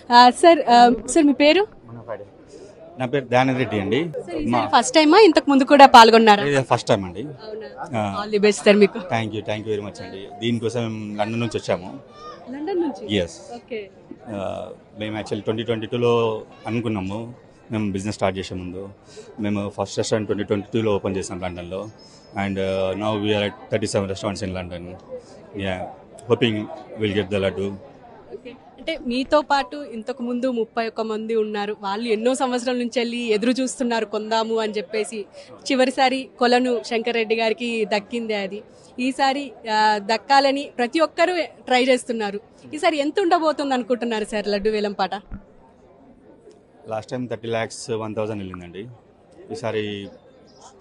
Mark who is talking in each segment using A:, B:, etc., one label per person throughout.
A: Sir sir మీ పేరు?
B: నా పేరు దయానంద్ రెడ్డి అండి.
A: ఫస్ట్ టైమా ఇంతకు ముందు కూడా పాల్గొన్నారా?
B: ఫస్ట్ టైం అండి.
A: ఆల్ ది బెస్ట్ సార్ మీకు.
B: థ్యాంక్ యూ వెరీ మచ్ అండి. దీనికోసం మేము లండన్ నుంచి వచ్చాము.
A: లండన్ నుంచి?
B: ఎస్. మేము యాక్చువల్లీ 2022లో అనుకున్నాము. మేము బిజినెస్ స్టార్ట్ చేసే ముందు మేము ఫస్ట్ రెస్టారెంట్ 2022లో ఓపెన్ చేసాం లండన్లో. And now we are at 37 restaurants in London. Hoping will get the laddu.
A: అంటే మీతో పాటు ఇంతకు ముందు 31 మంది ఉన్నారు. వాళ్ళు ఎన్నో సంవత్సరాల నుంచి వెళ్ళి ఎదురు చూస్తున్నారు కొందాము అని చెప్పేసి. చివరిసారి కొలను శంకర్ రెడ్డి గారికి దక్కిందే అది. ఈసారి దక్కాలని ప్రతి ఒక్కరూ ట్రై చేస్తున్నారు. ఈసారి ఎంత ఉండబోతుంది అనుకుంటున్నారు సార్ లడ్డు వేలం పాట?
B: Last time 30 lakhs 1,000 వెళ్ళిందండి. ఈసారి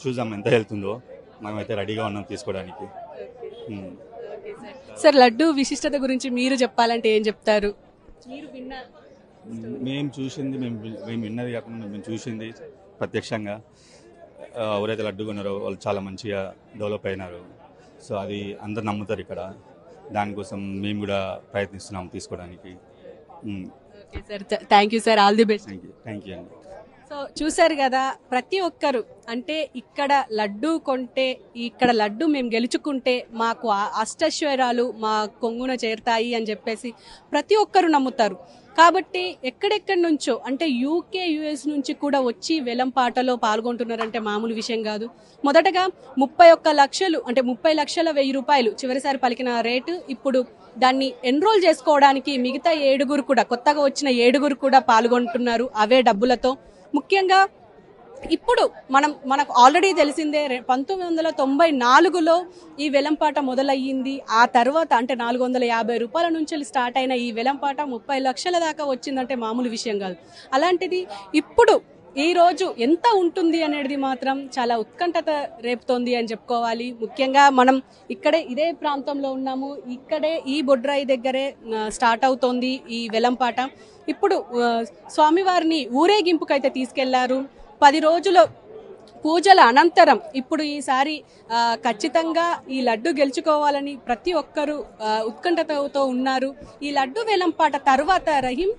B: చూద్దాం ఎంత వెళ్తుందో. మేమైతే రెడీగా ఉన్నాం తీసుకోవడానికి.
A: సార్ లడ్డు విశిష్టత గురించి మీరు చెప్పాలంటే ఏం చెప్తారు?
B: మేము చూసింది, మేము విన్నది కాకుండా మేము చూసింది ప్రత్యక్షంగా. ఎవరైతే లడ్డు కొన్నారో వాళ్ళు చాలా మంచిగా డెవలప్ అయినారు. సో అది అందరు నమ్ముతారు ఇక్కడ. దానికోసం మేము కూడా ప్రయత్నిస్తున్నాం తీసుకోవడానికి.
A: Sir thank you sir. All the best.
B: Thank you అండి.
A: సో చూసారు కదా, ప్రతి ఒక్కరు అంటే ఇక్కడ లడ్డు కొంటే, ఇక్కడ లడ్డు మేము గెలుచుకుంటే మాకు అష్టైశ్వర్యాలు మా కొంగున చేరుతాయి అని చెప్పేసి ప్రతి ఒక్కరు నమ్ముతారు. కాబట్టి ఎక్కడెక్కడి నుంచో అంటే UK US నుంచి కూడా వచ్చి వేలంపాటలో పాల్గొంటున్నారంటే మామూలు విషయం కాదు. మొదటగా 31 లక్షలు అంటే 30,100,000 రూపాయలు చివరిసారి పలికిన రేటు. ఇప్పుడు దాన్ని ఎన్రోల్ చేసుకోవడానికి మిగతా 7 కూడా, కొత్తగా వచ్చిన 7 కూడా పాల్గొంటున్నారు అవే డబ్బులతో. ముఖ్యంగా ఇప్పుడు మనకు ఆల్రెడీ తెలిసిందే 1994లో ఈ వేలంపాట మొదలయ్యింది. ఆ తర్వాత అంటే 450 రూపాయల నుంచి స్టార్ట్ అయిన ఈ వేలంపాట 30 లక్షల దాకా వచ్చిందంటే మామూలు విషయం కాదు. అలాంటిది ఇప్పుడు ఈ రోజు ఎంత ఉంటుంది అనేది మాత్రం చాలా ఉత్కంఠత రేపుతోంది అని చెప్పుకోవాలి. ముఖ్యంగా మనం ఇక్కడే ఇదే ప్రాంతంలో ఉన్నాము. ఇక్కడే ఈ బొడ్రాయి దగ్గరే స్టార్ట్ అవుతోంది ఈ వేలంపాట. ఇప్పుడు స్వామివారిని ఊరేగింపుకైతే తీసుకెళ్లారు. 10 రోజుల పూజల అనంతరం ఇప్పుడు ఈసారి ఖచ్చితంగా ఈ లడ్డు గెలుచుకోవాలని ప్రతి ఒక్కరూ ఉత్కంఠతతో ఉన్నారు. ఈ లడ్డు వేలంపాట తర్వాత రహీం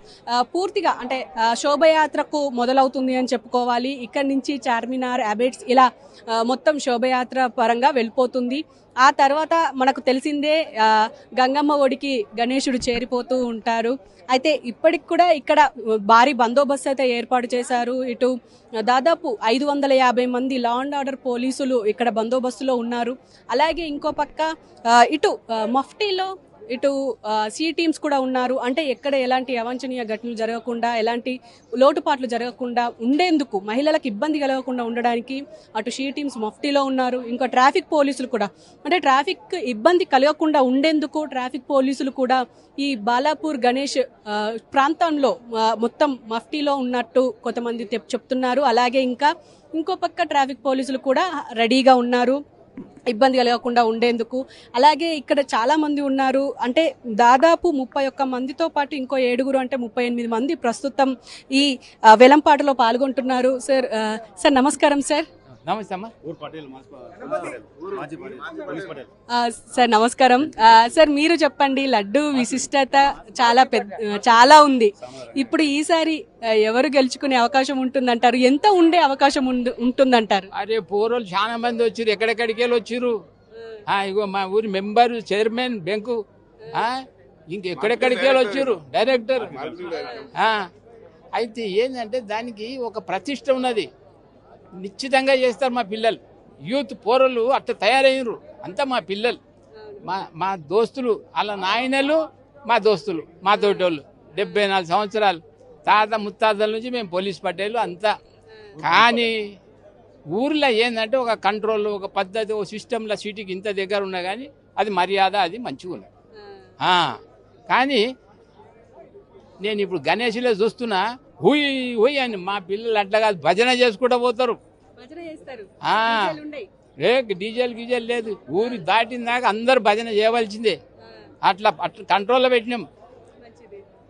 A: పూర్తిగా అంటే శోభయాత్రకు మొదలవుతుంది అని చెప్పుకోవాలి. ఇక్కడి నుంచి చార్మినార్, అబేట్స్ ఇలా మొత్తం శోభయాత్ర పరంగా వెళ్ళిపోతుంది. ఆ తర్వాత మనకు తెలిసిందే గంగమ్మ ఒడికి గణేశుడు చేరిపోతూ ఉంటారు. అయితే ఇప్పటికి కూడా ఇక్కడ భారీ బందోబస్తు అయితే ఏర్పాటు చేశారు. ఇటు దాదాపు 550 మంది లా అండ్ ఆర్డర్ పోలీసులు ఇక్కడ బందోబస్తులో ఉన్నారు. అలాగే ఇంకో పక్క ఇటు మఫ్టీలో ఇటు సి టీమ్స్ కూడా ఉన్నారు. అంటే ఎక్కడ ఎలాంటి అవాంఛనీయ ఘటనలు జరగకుండా, ఎలాంటి లోటుపాట్లు జరగకుండా ఉండేందుకు, మహిళలకు ఇబ్బంది కలగకుండా ఉండడానికి అటు సి టీమ్స్ మఫ్టీలో ఉన్నారు. ఇంకా ట్రాఫిక్ పోలీసులు కూడా అంటే ట్రాఫిక్ ఇబ్బంది కలగకుండా ఉండేందుకు ట్రాఫిక్ పోలీసులు కూడా ఈ బాలాపూర్ గణేష్ ప్రాంతంలో మొత్తం మఫ్టీలో ఉన్నట్టు కొంతమంది చెప్తున్నారు. అలాగే ఇంకో పక్క ట్రాఫిక్ పోలీసులు కూడా రెడీగా ఉన్నారు ఇబ్బంది కలగకుండా ఉండేందుకు. అలాగే ఇక్కడ చాలా మంది ఉన్నారు. అంటే దాదాపు 31 మందితో పాటు ఇంకో 7 అంటే 38 మంది ప్రస్తుతం ఈ వేలంపాటలో పాల్గొంటున్నారు. సార్ నమస్కారం సార్.
C: నమస్తే అమ్మా.
A: సార్ నమస్కారం. సార్ మీరు చెప్పండి, లడ్డు విశిష్టత చాలా ఉంది. ఇప్పుడు ఈసారి ఎవరు గెలుచుకునే అవకాశం ఉంటుందంటారు? ఎంత ఉండే అవకాశం ఉంటుందంటారు?
C: అరే పోరోలు చాలా మంది వచ్చారు, ఎక్కడెక్కడికి వెళ్ళి వచ్చారు. ఇగో మా ఊరి మెంబర్, చైర్మన్, బ్యాంకు ఇంకెక్కడెక్కడికి వెళ్ళి వచ్చారు, డైరెక్టర్. అయితే ఏంటంటే దానికి ఒక ప్రతిష్ట ఉన్నది. నిశ్చితంగా చేస్తారు మా పిల్లలు. యూత్ పోరలు అట్లా తయారయ్యారు. అంతా మా పిల్లలు, మా దోస్తులు, వాళ్ళ నాయనలు మా దోస్తులు, మా తోటోళ్ళు. 74 సంవత్సరాలు తాత ముత్తాతల నుంచి మేము పోలీస్ పట్టేళ్ళు అంతా. కానీ ఊర్లో ఏంటంటే ఒక కంట్రోల్, ఒక పద్ధతి, ఒక సిస్టంలో సిటీకి ఇంత దగ్గర ఉన్నా కానీ అది మర్యాద, అది మంచిగా ఉన్నది. కానీ నేను ఇప్పుడు గణేష్లో చూస్తున్నా, హుయ్ హుయ్ అని మా పిల్లలు అట్లా కాదు, భజన చేసుకుంటూ పోతారు. డీజేల్ గీజేల్ లేదు. ఊరి దాటిన దాకా అందరు భజన చేయవలసిందే. అట్లా కంట్రోల్లో పెట్టినాం.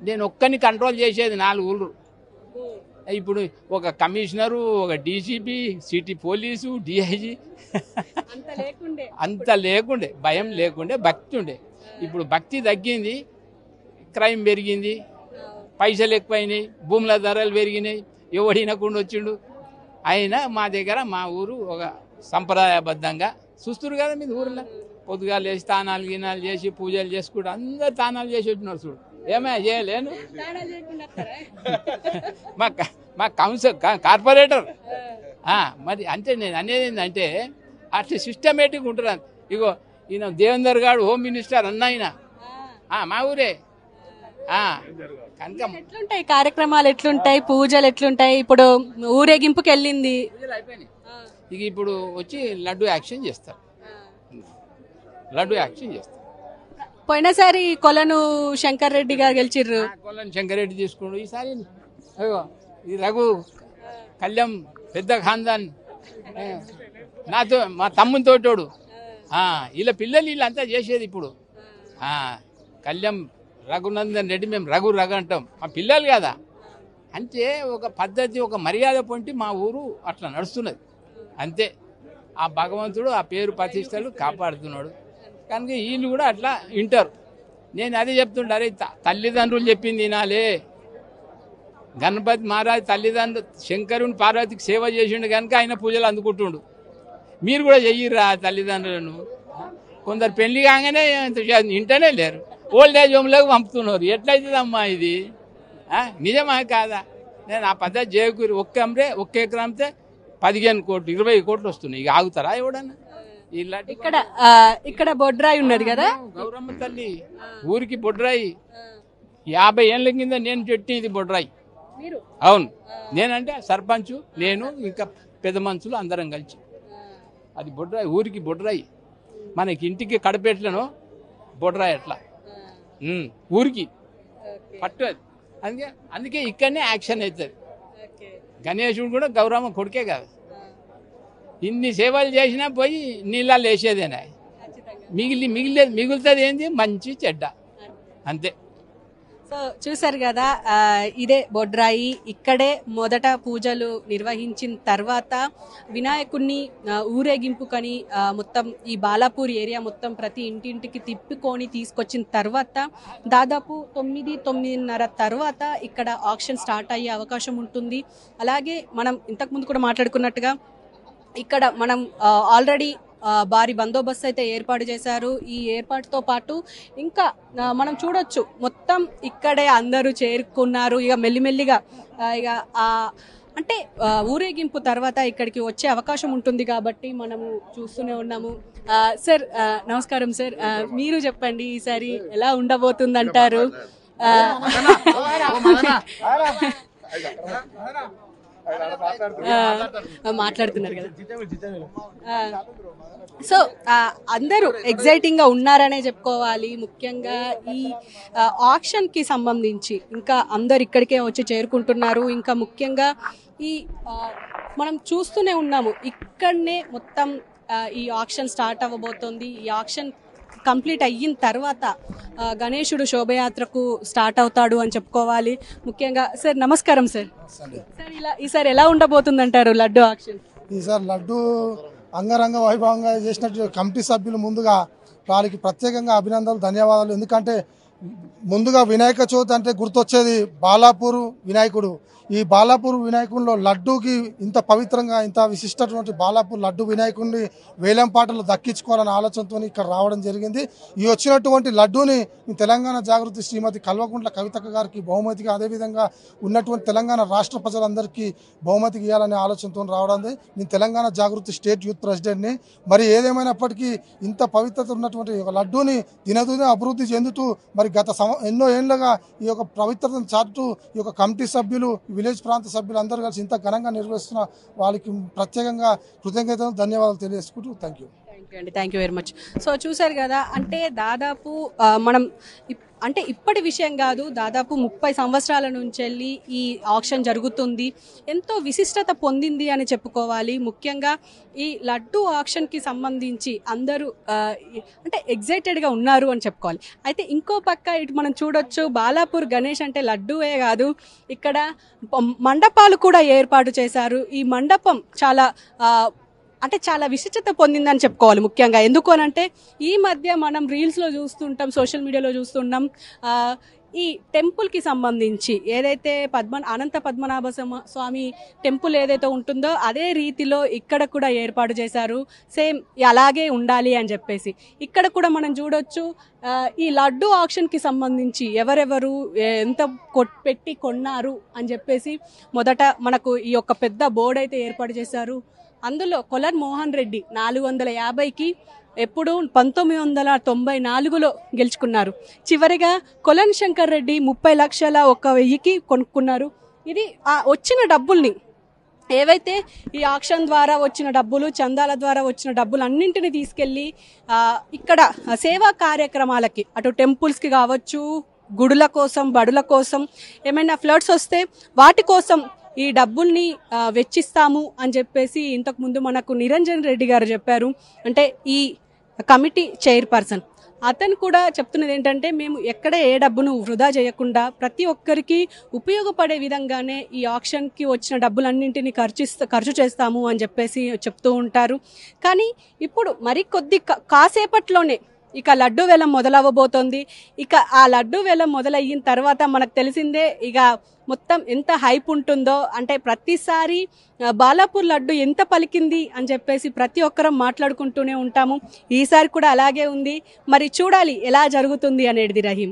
C: నేను ఒక్కని కంట్రోల్ చేసేది 4 ఊళ్ళు. ఇప్పుడు ఒక కమిషనరు, ఒక డీసీపీ, సిటీ పోలీసు, డిఐజీ అంత లేకుండే, భయం లేకుండే, భక్తి ఉండే. ఇప్పుడు భక్తి తగ్గింది, క్రైమ్ పెరిగింది. పైసలు ఎక్కువైనాయి, భూముల ధరలు పెరిగినాయి, ఎవడు వినకుండా వచ్చిండు. అయినా మా దగ్గర మా ఊరు ఒక సంప్రదాయబద్ధంగా చూస్తున్నారు కదా మీ ఊరిలో. పొద్దుగా లేచి తానాలు గినాలు చేసి పూజలు చేసుకుంటూ అందరు తానాలు చేసి వచ్చినారు చూడు. ఏమైనా చేయలేను మా కౌన్సిల్ కార్పొరేటర్. మరి అంటే నేను అనేది ఏంటంటే అట్లా సిస్టమేటిక్ ఉంటుంది. ఇగో ఈయన దేవేందర్ గారు హోమ్ మినిస్టర్ అన్న ఆయన మా ఊరే. కనుక
A: ఎట్లుంటాయి కార్యక్రమాలు, ఎట్లుంటాయి పూజలు, ఎట్లుంటాయి? ఇప్పుడు ఊరేగింపుకి వెళ్ళింది,
C: పూజలు అయిపోయినాయి. ఇక ఇప్పుడు వచ్చి లడ్డు యాక్షన్ చేస్తారు. లడ్డు యాక్షన్ చేస్తారు.
A: పోయినసారి కొలను శంకర్ రెడ్డి గారు గెలిచిర్రు.
C: కొల్లని శంకరెడ్డి తీసుకుండు. ఈసారి అయ్యో ఈ రఘు కళ్యాణ్ పెద్ద ఖాందాన్ నాతో మా తమ్ముని తోటోడు వీళ్ళ పిల్లలు వీళ్ళంతా చేసేది ఇప్పుడు. కళ్యాణ్ రఘునందన్ రెడ్డి, మేము రఘు అంటాం, మా పిల్లలు కదా. అంటే ఒక పద్ధతి, ఒక మర్యాద పొంటి మా ఊరు అట్లా నడుస్తున్నది అంతే. ఆ భగవంతుడు ఆ పేరు ప్రతిష్టలు కాపాడుతున్నాడు కనుక వీళ్ళు కూడా అట్లా వింటారు. నేను అదే చెప్తుండే, అరే తల్లిదండ్రులు చెప్పింది వినాలే. గణపతి మహారాజ్ తల్లిదండ్రులు శంకరుని పార్వతికి సేవ చేసిండు కనుక ఆయన పూజలు అందుకుంటుండు. మీరు కూడా చెయ్యిర్రా తల్లిదండ్రులను. కొందరు పెళ్లి కాగానే ఇంటనే లేరు, ఓల్డ్ ఏజ్ హోమ్లోకి పంపుతున్నారు. ఎట్లయితుందమ్మా ఇది? నిజమా కాదా? నేను ఆ పద్ధతి చేయకూరి. ఒక్క ఎకరం అమ్మితే 15 కోట్లు 20 కోట్లు వస్తున్నాయి. ఇక ఆగుతారా ఎవడన్నా?
A: ఇక్కడ బొడ్రాయి ఉన్నది కదా,
C: గౌరమ్మ తల్లి ఊరికి బొడ్రాయి. 50 ఏళ్ళ కింద నేను చెట్టింది బొడ్రాయి. అవును, నేనంటే సర్పంచ్, నేను ఇంకా పెద్ద మనుషులు అందరం కలిసి. అది బొడ్రాయి, ఊరికి బొడ్రాయి. మనకి ఇంటికి కడపెట్లను బొడ్రాయి అట్లా ఊరికి పట్టు. అందుకే ఇక్కడనే యాక్షన్ అవుతుంది. గణేశుడు కూడా గౌరమ్మ కొడుకే కాదు. ఇన్ని సేవలు చేసినా పోయి నీళ్ళల్లో వేసేదేనా. మిగులుతుంది ఏంది? మంచి చెడ్డ అంతే.
A: సో చూసారు కదా, ఇదే బొడ్రాయి. ఇక్కడే మొదట పూజలు నిర్వహించిన తర్వాత వినాయకుడిని ఊరేగింపుకని మొత్తం ఈ బాలాపూర్ ఏరియా మొత్తం ప్రతి ఇంటింటికి తిప్పుకొని తీసుకొచ్చిన తర్వాత దాదాపు 9-9:30 తర్వాత ఇక్కడ ఆక్షన్ స్టార్ట్ అయ్యే అవకాశం ఉంటుంది. అలాగే మనం ఇంతకుముందు కూడా మాట్లాడుకున్నట్టుగా ఇక్కడ మనం ఆల్రెడీ భారీ బందోబస్తు అయితే ఏర్పాటు చేశారు. ఈ ఏర్పాటుతో పాటు ఇంకా మనం చూడొచ్చు, మొత్తం ఇక్కడే అందరూ చేరుకున్నారు. ఇక మెల్లిమెల్లిగా ఇక అంటే ఊరేగింపు తర్వాత ఇక్కడికి వచ్చే అవకాశం ఉంటుంది కాబట్టి మనము చూస్తూనే ఉన్నాము. సార్ నమస్కారం సార్, మీరు చెప్పండి ఈసారి ఎలా ఉండబోతుందంటారు? మాట్లాడుతున్నారు కదా. సో అందరూ ఎగ్జైటింగ్ గా ఉన్నారనే చెప్పుకోవాలి. ముఖ్యంగా ఈ ఆక్షన్ కి సంబంధించి ఇంకా అందరు ఇక్కడికే వచ్చి చేరుకుంటున్నారు. ఇంకా ముఖ్యంగా ఈ మనం చూస్తూనే ఉన్నాము, ఇక్కడనే మొత్తం ఈ ఆక్షన్ స్టార్ట్ అవ్వబోతోంది. ఈ ఆక్షన్ కంప్లీట్ అయిన తర్వాత గణేశుడు శోభయాత్రకు స్టార్ట్ అవుతాడు అని చెప్పుకోవాలి. ముఖ్యంగా సార్ నమస్కారం సార్. ఈసారి ఎలా ఉండబోతుందంటారు లడ్డు ఆక్షన్?
D: ఈసారి లడ్డు అంగరంగ వైభవంగా చేసినట్టు కమిటీ సభ్యులు ముందుగా వారికి ప్రత్యేకంగా అభినందనలు, ధన్యవాదాలు. ఎందుకంటే ముందుగా వినాయక చవితి అంటే గుర్తొచ్చేది బాలాపూర్ వినాయకుడు. ఈ బాలాపూర్ వినాయకుడిలో లడ్డూకి ఇంత పవిత్రంగా, ఇంత విశిష్టటువంటి బాలాపూర్ లడ్డు వినాయకుడిని వేలం పాటలు దక్కించుకోవాలనే ఆలోచనతో ఇక్కడ రావడం జరిగింది. ఈ వచ్చినటువంటి లడ్డూని తెలంగాణ జాగృతి శ్రీమతి కల్వకుంట్ల కవితక్క గారికి బహుమతిగా, అదేవిధంగా ఉన్నటువంటి తెలంగాణ రాష్ట్ర ప్రజలందరికీ బహుమతికి ఇవ్వాలనే ఆలోచనతో రావడం. నేను తెలంగాణ జాగృతి స్టేట్ యూత్ ప్రెసిడెంట్ని. మరి ఏదేమైనప్పటికీ ఇంత పవిత్రత ఉన్నటువంటి ఒక లడ్డూని దినదిన అభివృద్ధి చెందుతూ మరి గత ఎన్నో ఏళ్లుగా ఈ యొక్క పవిత్రతను చాటుతూ ఈ యొక్క కమిటీ సభ్యులు, విలేజ్ ప్రాంత సభ్యులు అందరూ కలిసి ఇంత ఘనంగా నిర్వహిస్తున్న వాళ్ళకి ప్రత్యేకంగా కృతజ్ఞతలు, ధన్యవాదాలు తెలియజేసుకుంటూ thank you
A: very much. So చూసారు కదా, అంటే దాదాపు మనం అంటే ఇప్పటి విషయం కాదు, దాదాపు 30 సంవత్సరాల నుంచి వెళ్ళి ఈ ఆక్షన్ జరుగుతుంది. ఎంతో విశిష్టత పొందింది అని చెప్పుకోవాలి. ముఖ్యంగా ఈ లడ్డు ఆక్షన్కి సంబంధించి అందరూ అంటే ఎగ్జైటెడ్గా ఉన్నారు అని చెప్పుకోవాలి. అయితే ఇంకో పక్క ఇటు మనం చూడొచ్చు, బాలాపూర్ గణేష్ అంటే లడ్డూవే కాదు, ఇక్కడ మండపాలు కూడా ఏర్పాటు చేశారు. ఈ మండపం చాలా విశిష్టత పొందిందని చెప్పుకోవాలి. ముఖ్యంగా ఎందుకు అనంటే ఈ మధ్య మనం రీల్స్లో చూస్తుంటాం, సోషల్ మీడియాలో చూస్తున్నాం, ఈ టెంపుల్కి సంబంధించి ఏదైతే అనంత పద్మనాభ స్వామి టెంపుల్ ఏదైతే ఉంటుందో అదే రీతిలో ఇక్కడ కూడా ఏర్పాటు చేశారు. సేమ్ అలాగే ఉండాలి అని చెప్పేసి ఇక్కడ కూడా మనం చూడొచ్చు. ఈ లడ్డు ఆక్షన్కి సంబంధించి ఎవరెవరు ఎంత పెట్టి కొన్నారు అని చెప్పేసి మొదట మనకు ఈ యొక్క పెద్ద బోర్డు అయితే ఏర్పాటు చేశారు. అందులో కొలన్ మోహన్ రెడ్డి 450కి ఎప్పుడు 1994లో గెలుచుకున్నారు. చివరిగా కొలన్ శంకర్ రెడ్డి 30,01,000కి కొనుక్కున్నారు. ఇది వచ్చిన డబ్బుల్ని ఏవైతే ఈ ఆక్షన్ ద్వారా వచ్చిన డబ్బులు, చందాల ద్వారా వచ్చిన డబ్బులు అన్నింటినీ తీసుకెళ్ళి ఇక్కడ సేవా కార్యక్రమాలకి అటు టెంపుల్స్కి కావచ్చు, గుడుల కోసం, బడుల కోసం ఏమైనా ఫ్లడ్స్ వస్తే వాటి కోసం ఈ డబ్బుల్ని వెచ్చిస్తాము అని చెప్పేసి ఇంతకుముందు మనకు నిరంజన్ రెడ్డి గారు చెప్పారు. అంటే ఈ కమిటీ చైర్పర్సన్ అతను కూడా చెప్తున్నది ఏంటంటే మేము ఎక్కడ ఏ డబ్బును వృధా చేయకుండా ప్రతి ఒక్కరికి ఉపయోగపడే విధంగానే ఈ ఆక్షన్కి వచ్చిన డబ్బులన్నింటినీ ఖర్చు చేస్తాము అని చెప్పేసి చెప్తూ ఉంటారు. కానీ ఇప్పుడు మరికొద్ది కాసేపట్లోనే ఇక లడ్డు వేలం మొదలవ్వబోతోంది. ఇక ఆ లడ్డు వేలం మొదలయ్యిన తర్వాత మనకు తెలిసిందే ఇక మొత్తం ఎంత హైప్ ఉంటుందో. అంటే ప్రతిసారి బాలాపూర్ లడ్డు ఎంత పలికింది అని చెప్పేసి ప్రతి ఒక్కరం మాట్లాడుకుంటూనే ఉంటాము. ఈసారి కూడా అలాగే ఉంది. మరి చూడాలి ఎలా జరుగుతుంది అనేది. రహీం.